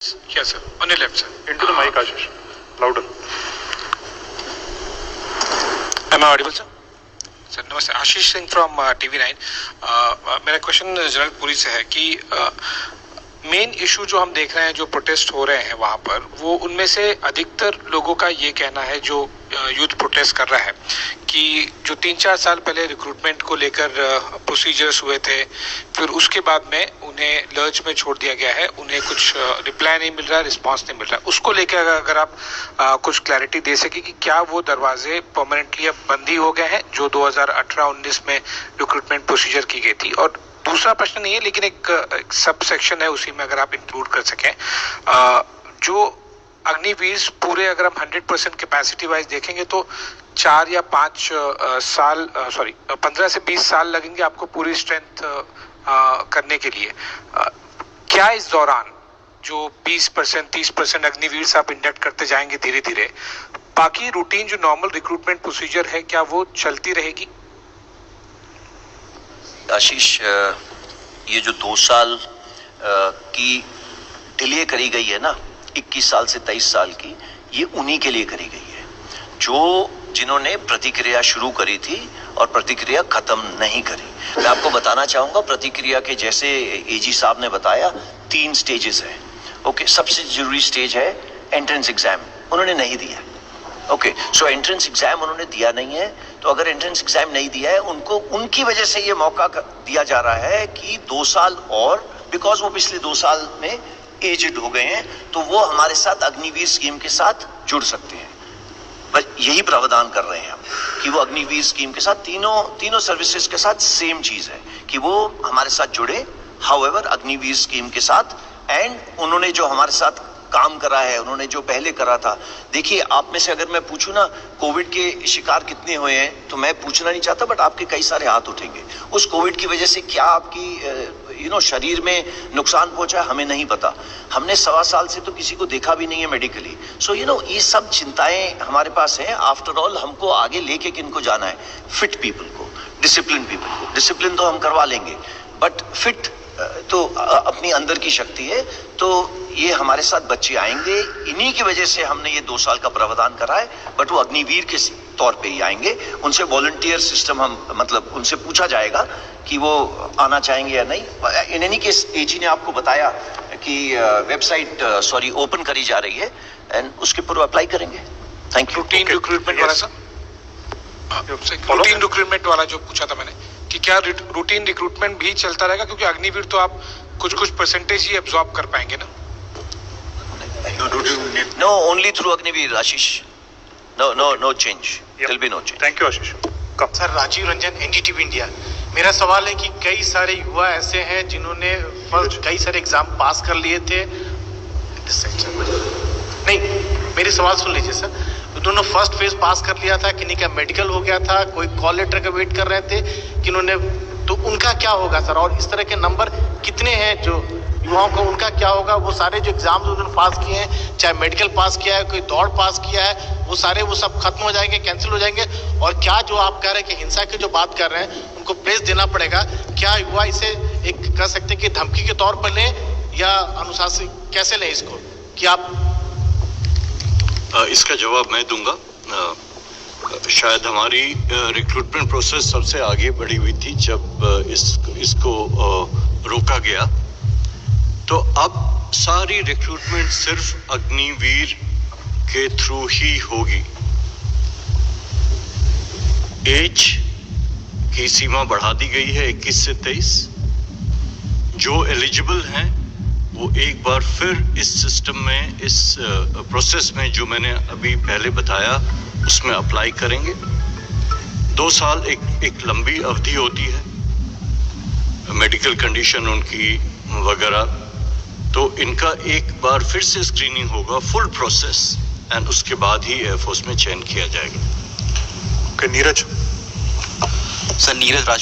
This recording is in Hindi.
Yes, sir. On your left, sir. Into the mic, Ashish. Louder. Am I audible, sir? Sir नमस्ते, आशीष सिंह फ्रॉम TV9। मेरा क्वेश्चन जनरल पुरी से है कि मेन इशू जो हम देख रहे हैं, जो प्रोटेस्ट हो रहे हैं वहाँ पर, वो उनमें से अधिकतर लोगों का ये कहना है, जो यूथ प्रोटेस्ट कर रहा है, कि जो 3-4 साल पहले रिक्रूटमेंट को लेकर प्रोसीजर्स हुए थे, फिर उसके बाद में उन्हें लर्ज में छोड़ दिया गया है, उन्हें कुछ रिप्लाई नहीं मिल रहा है, रिस्पांस नहीं मिल रहा है। उसको लेकर अगर आप कुछ क्लैरिटी दे सके कि क्या वो दरवाजे परमानेंटली अब बंद ही हो गए हैं जो 2018-19 में रिक्रूटमेंट प्रोसीजर की गई थी। और दूसरा प्रश्न नहीं है, लेकिन एक सब सेक्शन है, उसी में अगर आप इंक्लूड कर सकें, जो अग्निवीर पूरे अगर हम 100% कैपेसिटी वाइज देखेंगे तो 4 या 5 साल 15 से 20 साल लगेंगे आपको पूरी स्ट्रेंथ करने के लिए। क्या इस दौरान जो 20% 30% अग्निवीर आप इंडक्ट करते जाएंगे धीरे धीरे, बाकी रूटीन जो नॉर्मल रिक्रूटमेंट प्रोसीजर है, क्या वो चलती रहेगी? आशीष, ये जो 2 साल की डिले करी गई है ना, 21 साल से 23 साल की, ये उन्हीं के लिए करी गई है जिन्होंने प्रतिक्रिया शुरू करी थी और प्रतिक्रिया खत्म नहीं करी। मैं आपको बताना चाहूंगा, प्रतिक्रिया के जैसे एजी साहब ने बताया, 3 स्टेजेस है। ओके, सबसे जरूरी स्टेज है एंट्रेंस एग्जाम, उन्होंने नहीं दिया। ओके, सो एंट्रेंस एग्जाम उन्होंने दिया नहीं है, तो अगर एंट्रेंस एग्जाम नहीं दिया है उनको, उनकी वजह से ये मौका दिया जा रहा है कि 2 साल और, बिकॉज वो पिछले 2 साल में एजेड हो गए हैं, तो वो हमारे साथ अग्निवीर स्कीम के साथ जुड़ सकते हैं। बस यही प्रावधान कर रहे हैं हम कि वो अग्निवीर स्कीम के साथ तीनों सर्विसेज के साथ सेम चीज है कि वो हमारे साथ जुड़े, हाउएवर अग्निवीर स्कीम के साथ। एंड उन्होंने जो हमारे साथ काम करा है, उन्होंने जो पहले करा था, देखिए आप में से अगर मैं पूछूं ना कोविड के शिकार कितने हुए हैं, तो मैं पूछना नहीं चाहता, बट आपके कई सारे हाथ उठेंगे। उस कोविड की वजह से क्या आपकी शरीर में नुकसान पहुंचा है, हमें नहीं पता। हमने 1.25 साल से तो किसी को देखा भी नहीं है मेडिकली। सो ये सब चिंताएं हमारे पास हैं। आफ्टर ऑल हमको आगे लेके किनको जाना है? फिट पीपल को, डिसिप्लिन पीपल को। डिसिप्लिन तो हम करवा लेंगे, बट फिट तो अपनी अंदर की शक्ति है। तो ये हमारे साथ बच्चे आएंगे, इन्हीं की वजह से हमने ये 2 साल का प्रावधान करा है, बट वो अग्निवीर के तौर पे ही आएंगे। उनसे वॉलंटियर सिस्टम उनसे पूछा जाएगा कि वो आना चाहेंगे या नहीं। इन एनी केस एजी ने आपको बताया कि वेबसाइट ओपन करी जा रही है, एंड उसके ऊपर अप्लाई करेंगे। Thank you. रूटीन रिक्रूटमेंट वाला सर, रूटीन रिक्रूटमेंट वाला जो पूछा था मैंने, कि क्या रूटीन रिक्रूटमेंट भी चलता रहेगा? क्योंकि अग्निवीर तो आप कुछ परसेंटेज ही एब्जॉर्ब कर पाएंगे ना। No, only through Agniveer, Ashish. No change. There'll be no change. Thank you, Ashish. Sir, Rajiv Ranjan, NDTV India. मेरा सवाल है कि कई सारे युवा ऐसे हैं जिन्होंने कई सारे एग्जाम पास कर लिए थे। नहीं, मेरी सवाल सुन लीजिए सर। उन्होंने फर्स्ट फेज पास कर लिया था, किन्हीं का मेडिकल हो गया था, कोई कॉल लेटर का वेट कर रहे थे, किन्होंने, तो उनका क्या होगा सर? और इस तरह के नंबर कितने हैं जो युवाओं का, उनका क्या होगा? वो सारे जो एग्जाम उन्होंने पास किए हैं, चाहे मेडिकल पास किया है, कोई दौड़ पास किया है, वो सब खत्म हो जाएंगे, कैंसिल हो जाएंगे? और क्या जो आप कह रहे हैं कि हिंसा की जो बात कर रहे हैं, उनको प्लेस देना पड़ेगा, क्या युवा इसे एक कह सकते हैं कि धमकी के तौर पर लें या अनुशासन कैसे लें इसको, कि आप? इसका जवाब मैं दूंगा। शायद हमारी रिक्रूटमेंट प्रोसेस सबसे आगे बढ़ी हुई थी जब इसको रोका गया, तो अब सारी रिक्रूटमेंट सिर्फ अग्निवीर के थ्रू ही होगी। एज की सीमा बढ़ा दी गई है 21 से 23। जो एलिजिबल हैं वो एक बार फिर इस सिस्टम में, इस प्रोसेस में जो मैंने अभी पहले बताया, उसमें अप्लाई करेंगे। 2 साल एक लंबी अवधि होती है, मेडिकल कंडीशन उनकी वगैरह, तो इनका एक बार फिर से स्क्रीनिंग होगा, फुल प्रोसेस, एंड उसके बाद ही एयरफोर्स में चयन किया जाएगा। Okay, नीरज। सर, नीरज राज।